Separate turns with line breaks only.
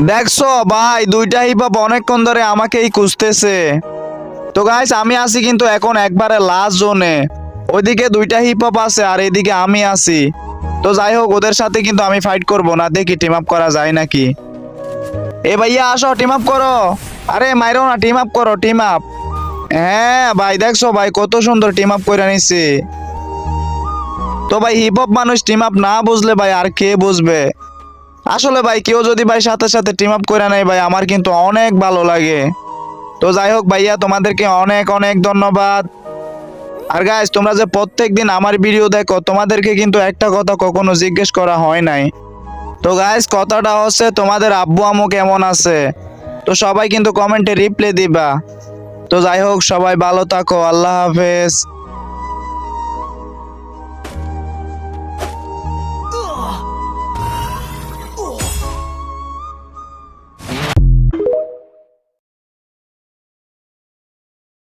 দেখছো ভাই, দুইটা হিপ হপ অনেকক্ষণ ধরে আমাকেই খুঁজতেছে। তো গাইস আমি আছি কিন্তু এখন একবারে লাস্ট জোনে। ওইদিকে দুইটা হিপ হপ আছে আর এদিকে আমি আছি। তো যাই হোক, ওদের সাথে কিন্তু আমি ফাইট করব না, দেখি টিম আপ করা যায় নাকি। এ ভাইয়া আসো, টিম আপ করো। আরে মাইরো না, টিম আপ করো, টিম আপ। হ্যাঁ ভাই, দেখছো ভাই কত সুন্দর টিম আপ করে নিছে। তো ভাই হিপ হপ মানুষ টিম আপ না বুঝলে ভাই আর কে বুঝবে। আসলে ভাই কেউ যদি ভাই সাথে সাথে টিম আপ করে নেয় ভাই, আমার কিন্তু অনেক ভালো লাগে। তো যাই হোক ভাইয়া, তোমাদেরকে অনেক অনেক ধন্যবাদ। আর গাইস, তোমরা যে প্রত্যেকদিন আমার ভিডিও দেখো, তোমাদেরকে কিন্তু একটা কথা কখনো জিজ্ঞেস করা হয় নাই। তো গাইস, কথাটা হচ্ছে তোমাদের আব্বু আম্মু কেমন আছে। তো সবাই কিন্তু কমেন্টে রিপ্লাই দিবা। তো যাই হোক, সবাই ভালো থাকো, আল্লাহ হাফেজ।